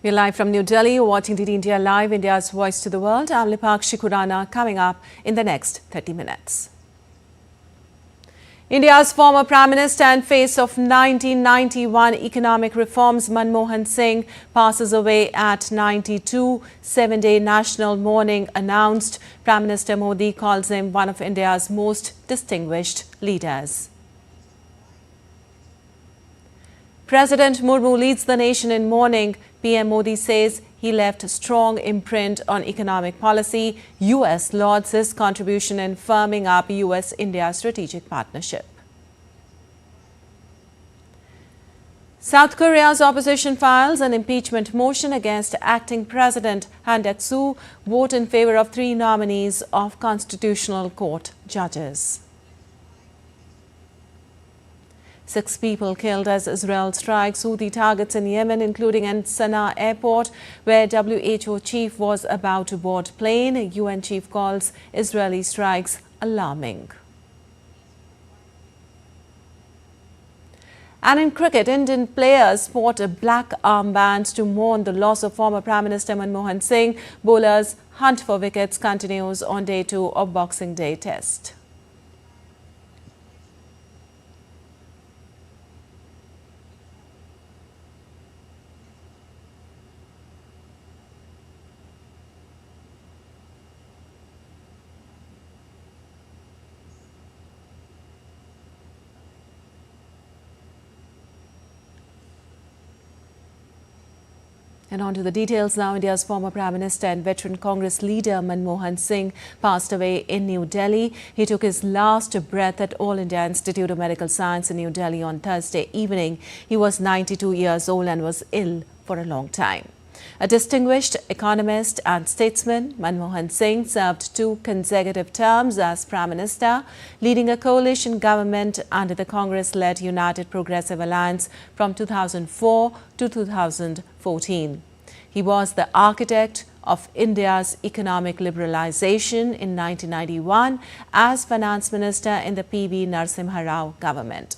We're live from New Delhi. You're watching DD India Live, India's voice to the world. I'm Lipakshi Khurana, coming up in the next 30 minutes. India's former Prime Minister and face of 1991 economic reforms, Manmohan Singh, passes away at 92. 7-day national mourning announced. Prime Minister Modi calls him one of India's most distinguished leaders. President Mourns leads the nation in mourning. PM Modi says he left a strong imprint on economic policy. US lauds his contribution in firming up US-India strategic partnership. South Korea's opposition files an impeachment motion against acting President Han Duck-soo. Vote in favor of 3 nominees of Constitutional Court judges. 6 people killed as Israel strikes Houthi targets in Yemen, including in Sana'a airport, where WHO chief was about to board plane. UN chief calls Israeli strikes alarming. And in cricket, Indian players sport black armbands to mourn the loss of former Prime Minister Manmohan Singh. Bowlers' hunt for wickets continues on day 2 of Boxing Day test. And on to the details now. India's former Prime Minister and veteran Congress leader Manmohan Singh passed away in New Delhi. He took his last breath at All India Institute of Medical Science in New Delhi on Thursday evening. He was 92 years old and was ill for a long time. A distinguished economist and statesman, Manmohan Singh served 2 consecutive terms as Prime Minister, leading a coalition government under the Congress-led United Progressive Alliance from 2004 to 2014. He was the architect of India's economic liberalization in 1991 as Finance Minister in the P.V. Narasimha Rao government.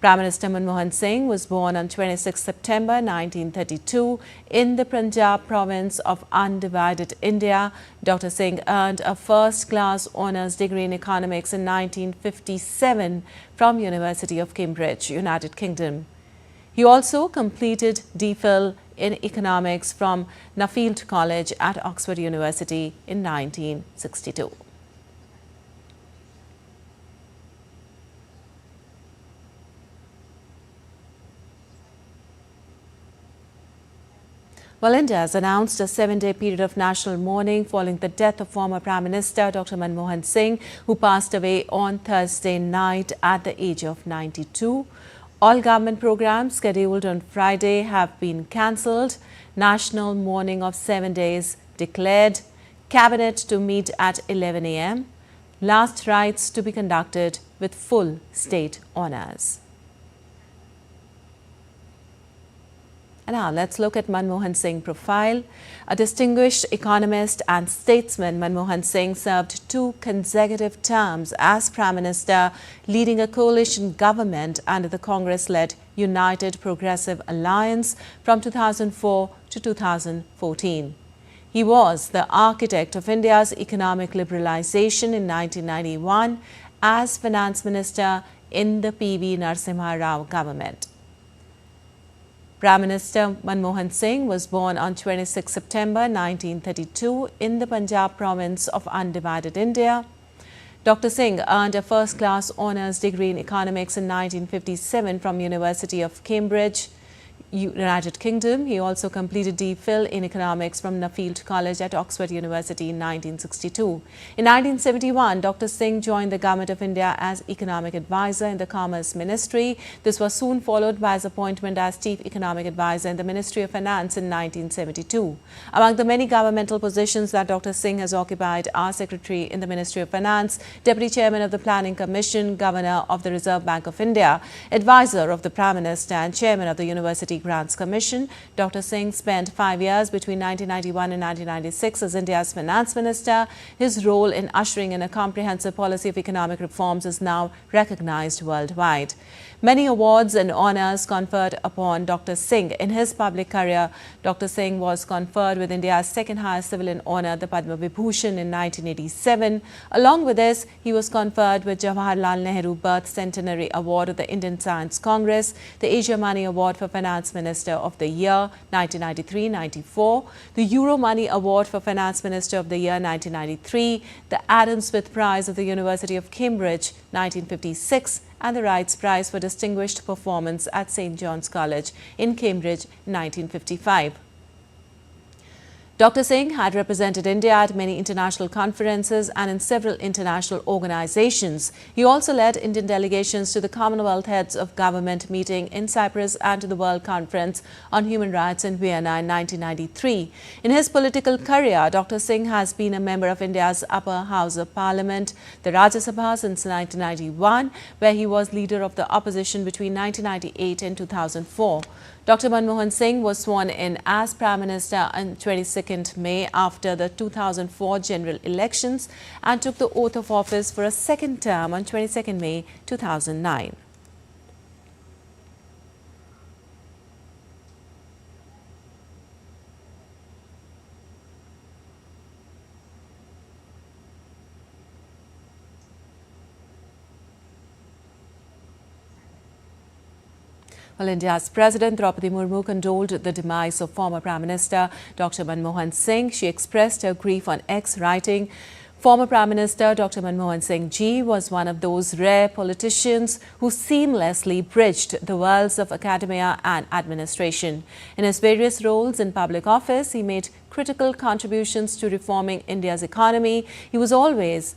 Prime Minister Manmohan Singh was born on 26 September 1932 in the Punjab province of undivided India. Dr. Singh earned a first-class honours degree in economics in 1957 from University of Cambridge, United Kingdom. He also completed DPhil in economics from Nuffield College at Oxford University in 1962. Well, India has announced a 7-day period of national mourning following the death of former Prime Minister Dr. Manmohan Singh, who passed away on Thursday night at the age of 92. All government programs scheduled on Friday have been cancelled. National mourning of 7 days declared. Cabinet to meet at 11 a.m. Last rites to be conducted with full state honours. And now let's look at Manmohan Singh profile. A distinguished economist and statesman, Manmohan Singh served 2 consecutive terms as Prime Minister, leading a coalition government under the Congress-led United Progressive Alliance from 2004 to 2014. He was the architect of India's economic liberalization in 1991 as Finance Minister in the P.V. Narasimha Rao government. Prime Minister Manmohan Singh was born on 26 September 1932 in the Punjab province of undivided India. Dr. Singh earned a first-class honours degree in economics in 1957 from University of Cambridge, United Kingdom. He also completed DPhil in economics from Nuffield College at Oxford University in 1962. In 1971, Dr. Singh joined the Government of India as Economic Advisor in the Commerce Ministry. This was soon followed by his appointment as Chief Economic Advisor in the Ministry of Finance in 1972. Among the many governmental positions that Dr. Singh has occupied are Secretary in the Ministry of Finance, Deputy Chairman of the Planning Commission, Governor of the Reserve Bank of India, Advisor of the Prime Minister and Chairman of the University University Grants Commission. Dr. Singh spent 5 years between 1991 and 1996 as India's finance minister. His role in ushering in a comprehensive policy of economic reforms is now recognized worldwide. Many awards and honors conferred upon Dr. Singh in his public career. Dr. Singh was conferred with India's second highest civilian honor, the Padma Vibhushan, in 1987. Along with this, he was conferred with Jawaharlal Nehru Birth Centenary Award of the Indian Science Congress, the Asia Money Award for Finance Minister of the Year 1993-94, the Euro Money Award for Finance Minister of the Year 1993, the Adam Smith Prize of the University of Cambridge 1956, and the Wrights Prize for Distinguished Performance at St. John's College in Cambridge 1955. Dr. Singh had represented India at many international conferences and in several international organizations. He also led Indian delegations to the Commonwealth Heads of Government meeting in Cyprus and to the World Conference on Human Rights in Vienna in 1993. In his political career, Dr. Singh has been a member of India's upper house of parliament, the Rajya Sabha, since 1991, where he was leader of the opposition between 1998 and 2004. Dr. Manmohan Singh was sworn in as Prime Minister on 22nd May after the 2004 general elections and took the oath of office for a second term on 22nd May 2009. Well, India's President Draupadi Murmu condoled the demise of former Prime Minister Dr. Manmohan Singh. She expressed her grief on X, writing, "Former Prime Minister Dr. Manmohan Singh ji was one of those rare politicians who seamlessly bridged the worlds of academia and administration. In his various roles in public office, he made critical contributions to reforming India's economy. He will always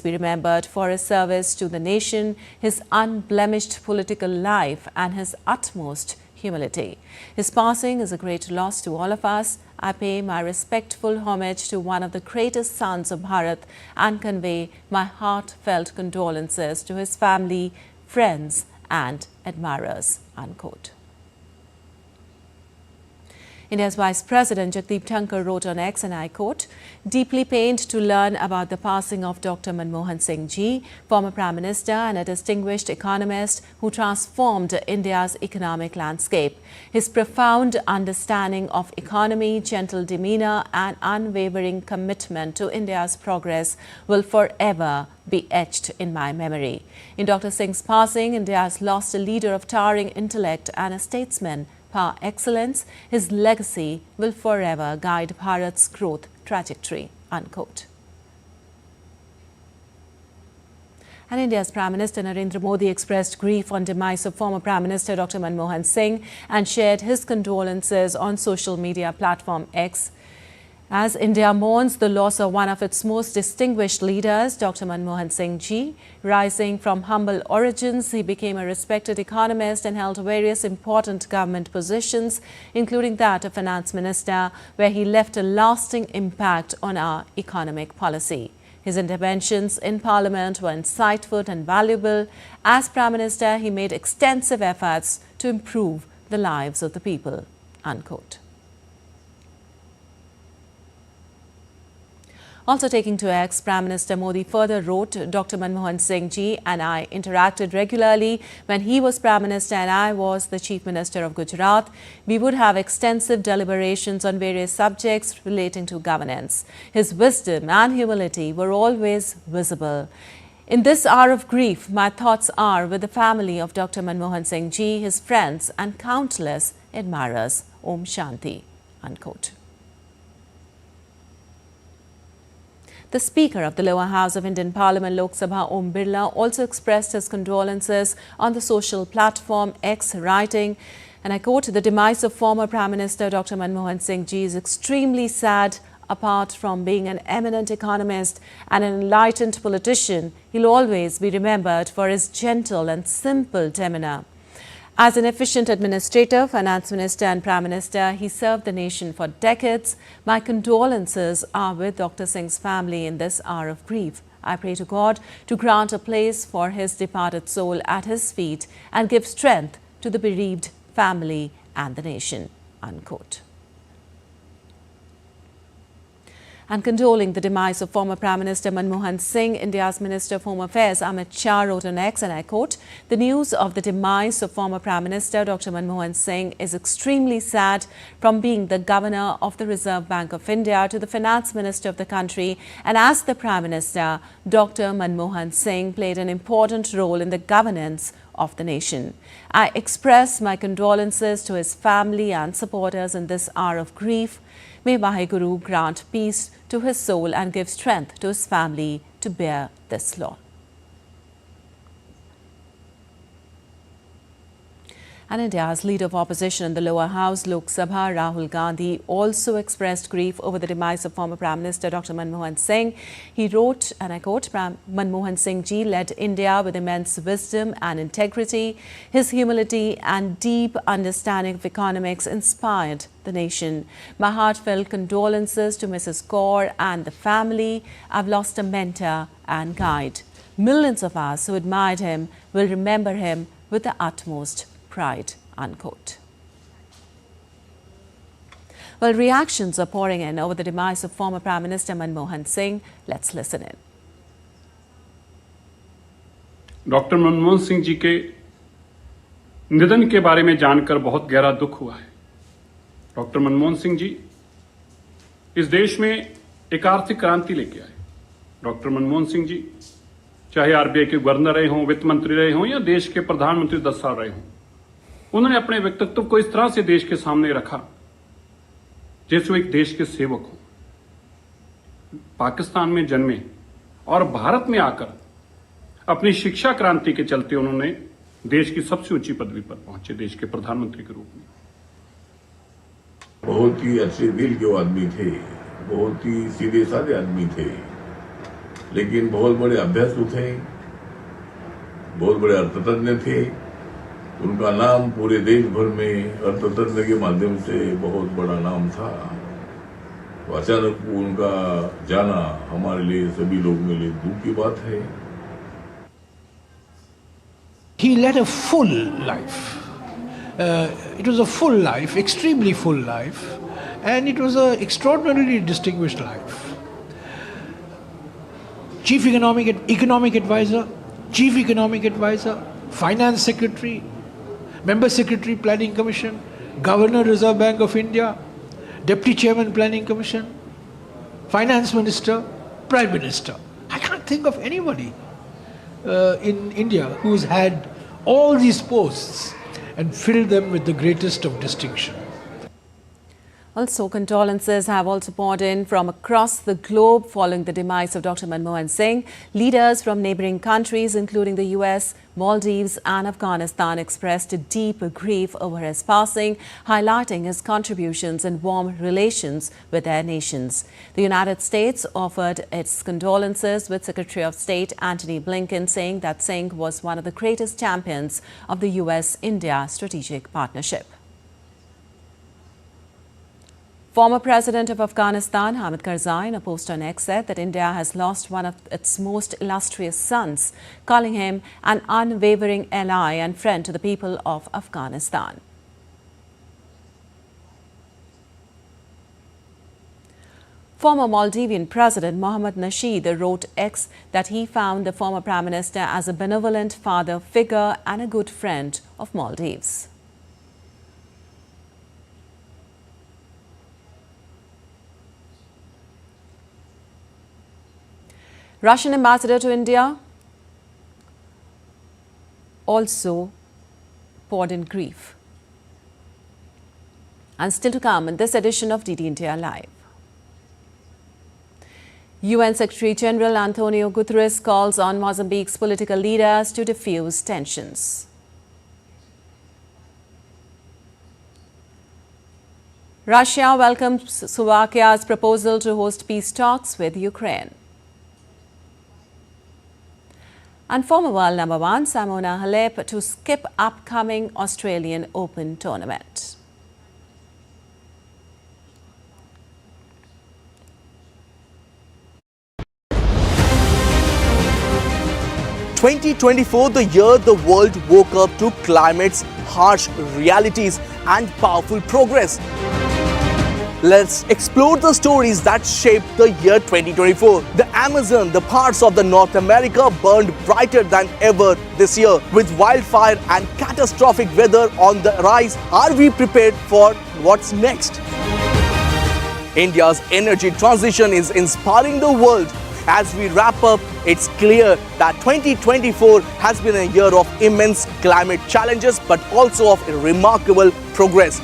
be remembered for his service to the nation, his unblemished political life, and his utmost humility. His passing is a great loss to all of us. I pay my respectful homage to one of the greatest sons of Bharat and convey my heartfelt condolences to his family, friends, and admirers." Unquote. India's Vice President Jagdeep Thankar wrote on X, and I quote, "Deeply pained to learn about the passing of Dr. Manmohan Singh ji, former Prime Minister and a distinguished economist who transformed India's economic landscape. His profound understanding of economy, gentle demeanor, and unwavering commitment to India's progress will forever be etched in my memory. In Dr. Singh's passing, India has lost a leader of towering intellect and a statesman par excellence. His legacy will forever guide Bharat's growth trajectory." Unquote. And India's Prime Minister Narendra Modi expressed grief on demise of former Prime Minister Dr. Manmohan Singh and shared his condolences on social media platform X. As India mourns the loss of one of its most distinguished leaders, Dr. Manmohan Singh ji. Rising from humble origins, he became a respected economist and held various important government positions, including that of finance minister, where he left a lasting impact on our economic policy. His interventions in Parliament were insightful and valuable. As Prime Minister, he made extensive efforts to improve the lives of the people." Unquote. Also taking to X, Prime Minister Modi further wrote, "Dr. Manmohan Singh ji and I interacted regularly when he was Prime Minister and I was the Chief Minister of Gujarat. We would have extensive deliberations on various subjects relating to governance. His wisdom and humility were always visible. In this hour of grief, my thoughts are with the family of Dr. Manmohan Singh ji, his friends, and countless admirers. Om Shanti." Unquote. The Speaker of the lower house of Indian Parliament, Lok Sabha, Om Birla, also expressed his condolences on the social platform X, writing, and I quote, "The demise of former Prime Minister Dr. Manmohan Singh ji is extremely sad. Apart from being an eminent economist and an enlightened politician, he'll always be remembered for his gentle and simple demeanor. As an efficient administrator, finance minister and prime minister, he served the nation for decades. My condolences are with Dr. Singh's family in this hour of grief. I pray to God to grant a place for his departed soul at his feet and give strength to the bereaved family and the nation, unquote. And condoling the demise of former Prime Minister Manmohan Singh, India's Minister of Home Affairs Amit Shah wrote on X, and I quote, "The news of the demise of former Prime Minister Dr. Manmohan Singh is extremely sad. From being the Governor of the Reserve Bank of India to the Finance Minister of the country, and as the Prime Minister, Dr. Manmohan Singh played an important role in the governance of the nation. I express my condolences to his family and supporters in this hour of grief. May Vaheguru grant peace to his soul and give strength to his family to bear this loss." And India's leader of opposition in the lower house, Lok Sabha, Rahul Gandhi, also expressed grief over the demise of former Prime Minister Dr. Manmohan Singh. He wrote, and I quote, "Manmohan Singh ji led India with immense wisdom and integrity. His humility and deep understanding of economics inspired the nation. My heartfelt condolences to Mrs. Kaur and the family. I've lost a mentor and guide. Millions of us who admired him will remember him with the utmost pride," unquote. Well, reactions are pouring in over the demise of former Prime Minister Manmohan Singh. Let's listen in. Doctor Manmohan Singh ji के निधन के बारे में जानकर बहुत गहरा दुख हुआ है। डॉक्टर मनमोहन सिंह जी इस देश में एक आर्थिक क्रांति लेके आए। डॉक्टर मनमोहन सिंह जी चाहे आरबीआई के गवर्नर रहे हों, वित्त मंत्री रहे हों या देश के प्रधानमंत्री 10 साल रहे हों, उन्होंने अपने व्यक्तित्व को इस तरह से देश के सामने रखा जैसे वो एक देश के सेवक हो। पाकिस्तान में जन्मे और भारत में आकर अपनी शिक्षा क्रांति के चलते उन्होंने देश की सबसे ऊंची पदवी पर पहुंचे, देश के प्रधानमंत्री के रूप में। बहुत ही अच्छे दिल के वो आदमी थे, बहुत ही सीधे साधे आदमी थे, लेकिन बहुत बड़े अभ्यासु थे, बहुत बड़े अर्थतज्ञ थे। उनका नाम पूरे देश भर में अर्थतंत्र के माध्यम से बहुत बड़ा नाम था। तो अचानक उनका जाना हमारे लिए, सभी लोगों के लिए दुख की बात है। He led a full life. It was a full life, extremely full life, and it was an extraordinarily distinguished life. Chief economic advisor, chief economic advisor, finance secretary, member secretary planning commission, governor Reserve Bank of India, deputy chairman planning commission, finance minister, prime minister. I can't think of anybody in India who's had all these posts and filled them with the greatest of distinction. Also, condolences have also poured in from across the globe following the demise of Dr. Manmohan Singh. Leaders from neighbouring countries, including the US, Maldives and Afghanistan, expressed deep grief over his passing, highlighting his contributions and warm relations with their nations. The United States offered its condolences, with Secretary of State Antony Blinken saying that Singh was one of the greatest champions of the US-India strategic partnership. Former President of Afghanistan, Hamid Karzai, in a post on X, said that India has lost one of its most illustrious sons, calling him an unwavering ally and friend to the people of Afghanistan. Former Maldivian President Mohammad Nasheed wrote X that he found the former Prime Minister as a benevolent father figure and a good friend of Maldives. Russian ambassador to India also poured in grief. And still to come in this edition of DD India Live. UN Secretary General Antonio Guterres calls on Mozambique's political leaders to defuse tensions. Russia welcomes Slovakia's proposal to host peace talks with Ukraine. And former world number 1 Simona Halep to skip upcoming Australian Open tournament. "2024, the year the world woke up to climate's harsh realities. and powerful progress. Let's explore the stories that shaped the year 2024. The Amazon, the parts of the North America burned brighter than ever this year. With wildfire and catastrophic weather on the rise, are we prepared for what's next? India's energy transition is inspiring the world. As we wrap up, it's clear that 2024 has been a year of immense climate challenges, but also of remarkable progress.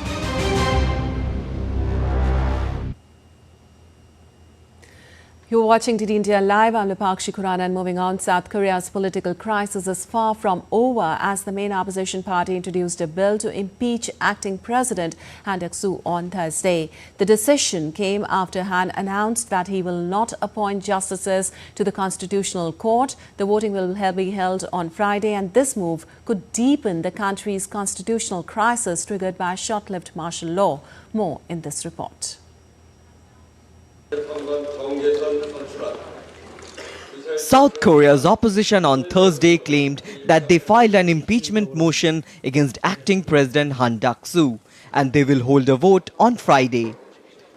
You're watching DD India Live. I'm Lipakshi Khurana, and moving on, South Korea's political crisis is far from over as the main opposition party introduced a bill to impeach acting President Han Duck-soo on Thursday. The decision came after Han announced that he will not appoint justices to the Constitutional Court. The voting will be held on Friday, and this move could deepen the country's constitutional crisis triggered by short-lived martial law. More in this report. South Korea's opposition on Thursday claimed that they filed an impeachment motion against acting President Han Duck-soo, and they will hold a vote on Friday.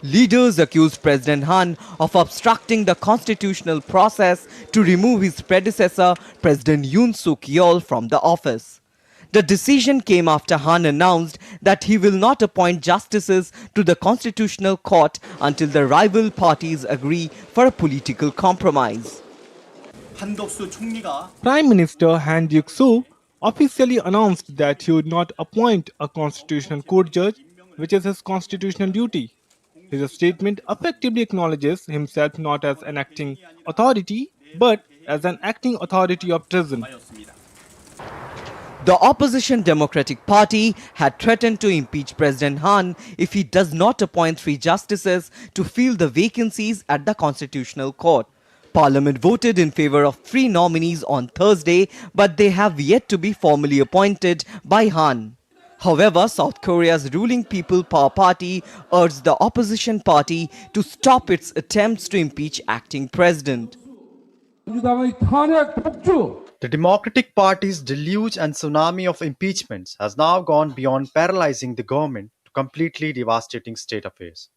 Leaders accused President Han of obstructing the constitutional process to remove his predecessor, President Yoon Suk-yeol, from the office. The decision came after Han announced that he will not appoint justices to the Constitutional Court until the rival parties agree for a political compromise. Prime Minister Han Duck-soo officially announced that he would not appoint a Constitutional Court judge, which is his constitutional duty. His statement effectively acknowledges himself not as an acting authority, but as an acting authority of treason. The opposition Democratic Party had threatened to impeach President Han if he does not appoint 3 justices to fill the vacancies at the Constitutional Court. Parliament voted in favor of 3 nominees on Thursday, but they have yet to be formally appointed by Han. However, South Korea's ruling People Power Party urged the opposition party to stop its attempts to impeach acting president. The Democratic Party's deluge and tsunami of impeachments has now gone beyond paralyzing the government to completely devastating state affairs.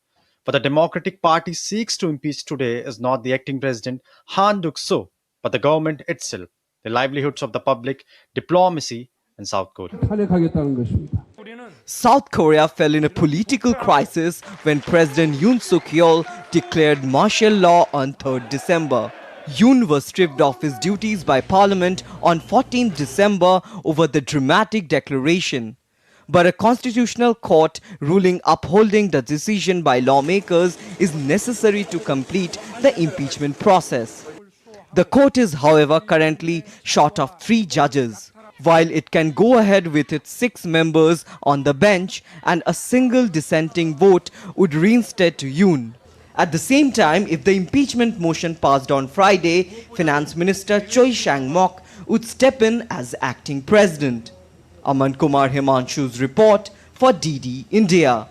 What the Democratic Party seeks to impeach today is not the acting president Han Duck-soo, but the government itself, the livelihoods of the public, diplomacy, and South Korea. South Korea fell in a political crisis when President Yoon Suk-yeol declared martial law on 3rd December. Yoon was stripped of his duties by Parliament on 14th December over the dramatic declaration. But a constitutional court ruling upholding the decision by lawmakers is necessary to complete the impeachment process. The court is, however, currently short of 3 judges. While it can go ahead with its 6 members on the bench, and a single dissenting vote would reinstate Yoon. At the same time, if the impeachment motion passed on Friday, Finance Minister Choi Sang-mok would step in as acting president. Aman Kumar Himanshu's report for DD India.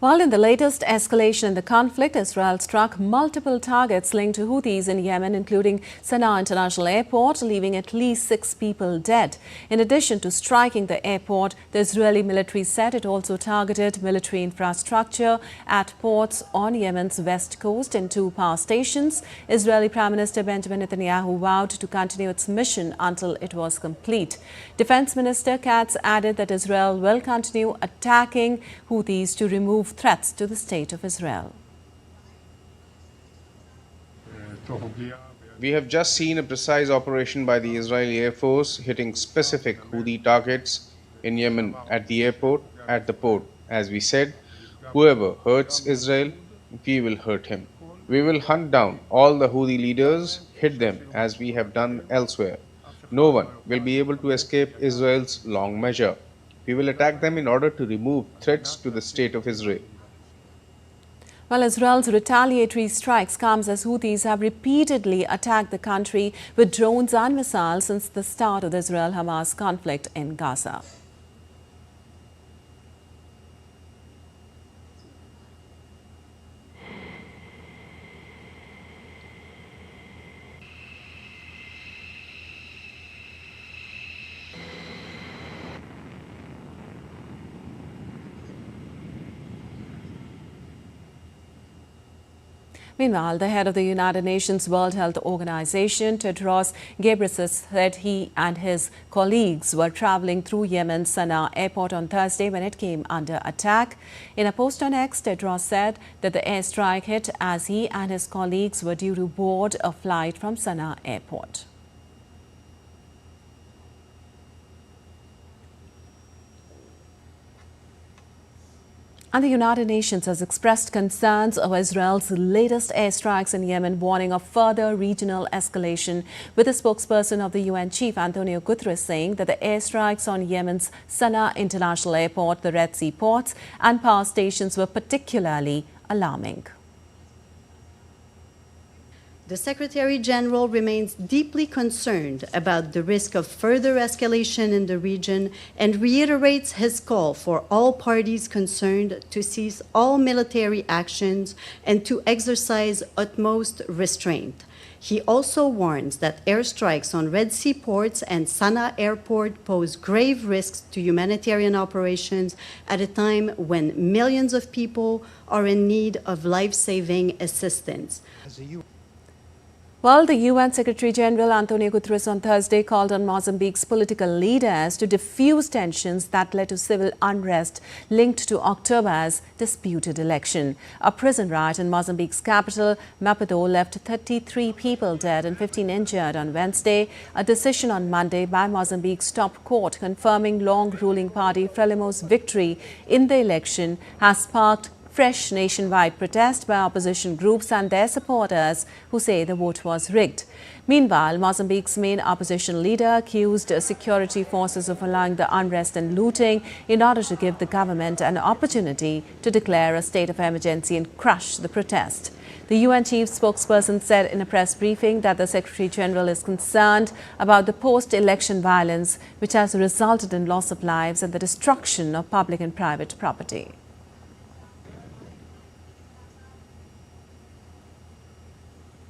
While in the latest escalation in the conflict, Israel struck multiple targets linked to Houthis in Yemen, including Sana'a International Airport, leaving at least 6 people dead. In addition to striking the airport, the Israeli military said it also targeted military infrastructure at ports on Yemen's west coast and 2 power stations. Israeli Prime Minister Benjamin Netanyahu vowed to continue its mission until it was complete. Defense Minister Katz added that Israel will continue attacking Houthis to remove threats to the state of Israel. We have just seen a precise operation by the Israeli Air Force hitting specific Houthi targets in Yemen at the airport, at the port. As we said, whoever hurts Israel, we will hurt him. We will hunt down all the Houthi leaders, hit them as we have done elsewhere. No one will be able to escape Israel's long measure. We will attack them in order to remove threats to the state of Israel. Well, Israel's retaliatory strikes comes as Houthis have repeatedly attacked the country with drones and missiles since the start of the Israel-Hamas conflict in Gaza. Meanwhile, the head of the United Nations World Health Organization, Tedros Ghebreyesus, said he and his colleagues were traveling through Yemen's Sana'a airport on Thursday when it came under attack. In a post on X, Tedros said that the airstrike hit as he and his colleagues were due to board a flight from Sana'a airport. And the United Nations has expressed concerns over Israel's latest airstrikes in Yemen, warning of further regional escalation, with a spokesperson of the UN chief, Antonio Guterres, saying that the airstrikes on Yemen's Sana'a International Airport, the Red Sea ports and power stations were particularly alarming. The Secretary General remains deeply concerned about the risk of further escalation in the region and reiterates his call for all parties concerned to cease all military actions and to exercise utmost restraint. He also warns that airstrikes on Red Sea ports and Sana'a airport pose grave risks to humanitarian operations at a time when millions of people are in need of life-saving assistance. Well, the UN Secretary-General Antonio Guterres on Thursday called on Mozambique's political leaders to diffuse tensions that led to civil unrest linked to October's disputed election. A prison riot in Mozambique's capital, Maputo, left 33 people dead and 15 injured on Wednesday. A decision on Monday by Mozambique's top court confirming long-ruling party Frelimo's victory in the election has sparked fresh nationwide protest by opposition groups and their supporters who say the vote was rigged. Meanwhile, Mozambique's main opposition leader accused security forces of allowing the unrest and looting in order to give the government an opportunity to declare a state of emergency and crush the protest. The UN chief spokesperson said in a press briefing that the Secretary General is concerned about the post-election violence which has resulted in loss of lives and the destruction of public and private property.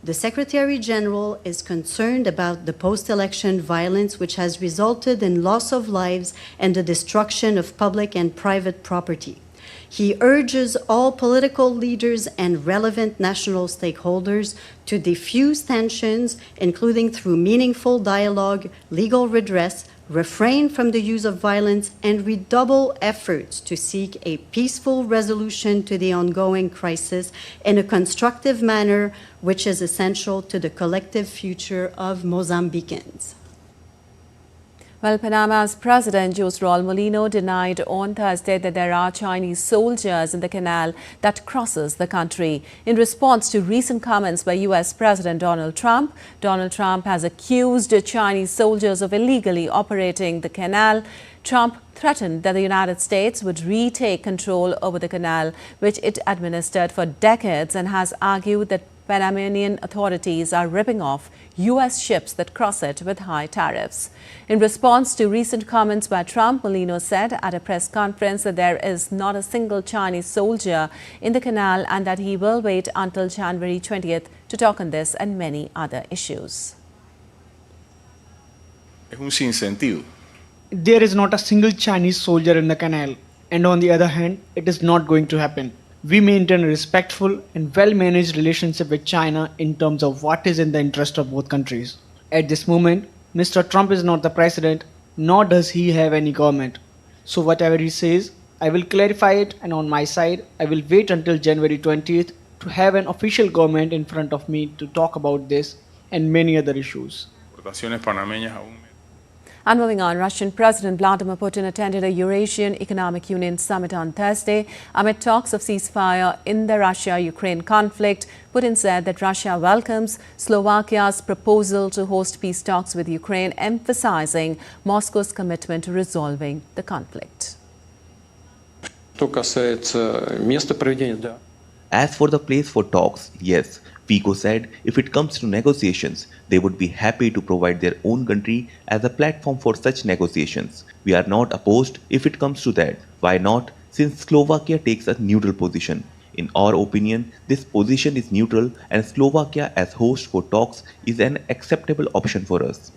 The Secretary General is concerned about the post-election violence which has resulted in loss of lives and the destruction of public and private property. He urges all political leaders and relevant national stakeholders to diffuse tensions, including through meaningful dialogue, legal redress, refrain from the use of violence, and redouble efforts to seek a peaceful resolution to the ongoing crisis in a constructive manner, which is essential to the collective future of Mozambicans. Well, Panama's President Jose Raul Mulino denied on Thursday that there are Chinese soldiers in the canal that crosses the country. In response to recent comments by U.S. President Donald Trump has accused Chinese soldiers of illegally operating the canal. Trump threatened that the United States would retake control over the canal, which it administered for decades, and has argued that Panamanian authorities are ripping off U.S. ships that cross it with high tariffs. In response to recent comments by Trump, Mulino said at a press conference that there is not a single Chinese soldier in the canal and that he will wait until January 20th to talk on this and many other issues. There is not a single Chinese soldier in the canal, and on the other hand, it is not going to happen. We maintain a respectful and well-managed relationship with China in terms of what is in the interest of both countries. At this moment, Mr. Trump is not the president, nor does he have any government. So whatever he says, I will clarify it, and on my side, I will wait until January 20th to have an official government in front of me to talk about this and many other issues. And moving on, Russian President Vladimir Putin attended a Eurasian Economic Union summit on Thursday. Amid talks of ceasefire in the Russia-Ukraine conflict, Putin said that Russia welcomes Slovakia's proposal to host peace talks with Ukraine, emphasizing Moscow's commitment to resolving the conflict. As for the place for talks, yes, Fico said if it comes to negotiations, they would be happy to provide their own country as a platform for such negotiations. We are not opposed if it comes to that. Why not? Since Slovakia takes a neutral position. In our opinion, this position is neutral and Slovakia as host for talks is an acceptable option for us.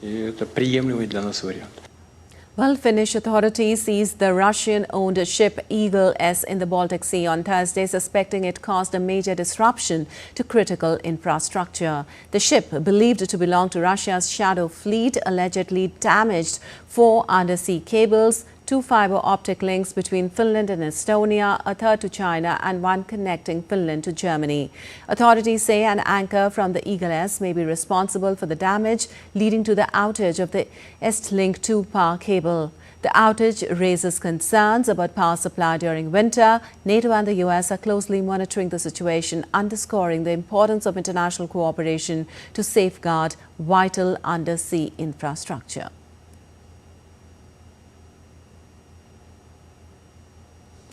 Well, Finnish authorities seized the Russian-owned ship Eagle S in the Baltic Sea on Thursday, suspecting it caused a major disruption to critical infrastructure. The ship, believed to belong to Russia's Shadow Fleet, allegedly damaged 4 undersea cables, 2 fiber optic links between Finland and Estonia, a third to China, and 1 connecting Finland to Germany. Authorities say an anchor from the Eagle S may be responsible for the damage, leading to the outage of the Estlink 2 power cable. The outage raises concerns about power supply during winter. NATO and the US are closely monitoring the situation, underscoring the importance of international cooperation to safeguard vital undersea infrastructure.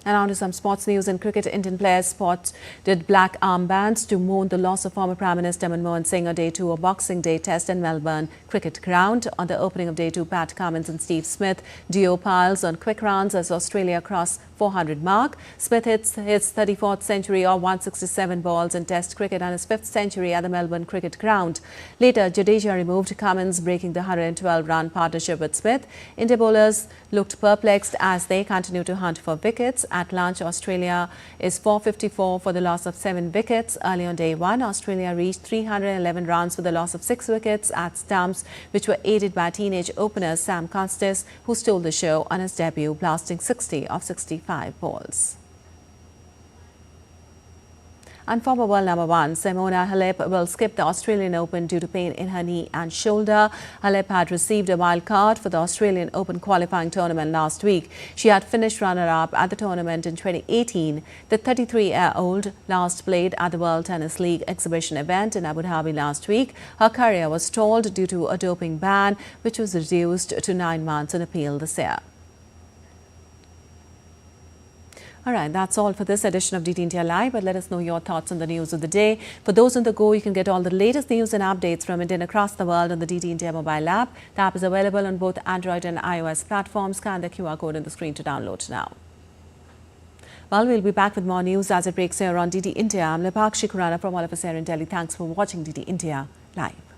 And on to some sports news. In cricket, Indian players sported black armbands to mourn the loss of former Prime Minister Manmohan Singh on Day 2 of Boxing Day Test in Melbourne Cricket Ground. On the opening of Day 2, Pat Cummins and Steve Smith duo piles on quick runs as Australia cross 400 mark. Smith hits his 34th century of 167 balls in Test cricket and his 5th century at the Melbourne Cricket Ground. Later, Jadeja removed Cummins, breaking the 112-run partnership with Smith. India bowlers looked perplexed as they continue to hunt for wickets. At lunch, Australia is 454 for the loss of 7 wickets. Early on Day 1, Australia reached 311 runs for the loss of 6 wickets at stumps, which were aided by teenage opener Sam Costes, who stole the show on his debut, blasting 60 of 65 balls. And former world number 1 Simona Halep will skip the Australian Open due to pain in her knee and shoulder. Halep had received a wild card for the Australian Open qualifying tournament last week. She had finished runner-up at the tournament in 2018. The 33-year-old last played at the World Tennis League exhibition event in Abu Dhabi last week. Her career was stalled due to a doping ban, which was reduced to 9 months on appeal this year. All right, that's all for this edition of DT India Live, but let us know your thoughts on the news of the day. For those on the go, you can get all the latest news and updates from India and across the world on the DT India mobile app. The app is available on both Android and iOS platforms. Scan the QR code on the screen to download now. Well, we'll be back with more news as it breaks here on DT India. I'm Lepakshi Kurana from all of us here in Delhi. Thanks for watching DT India Live.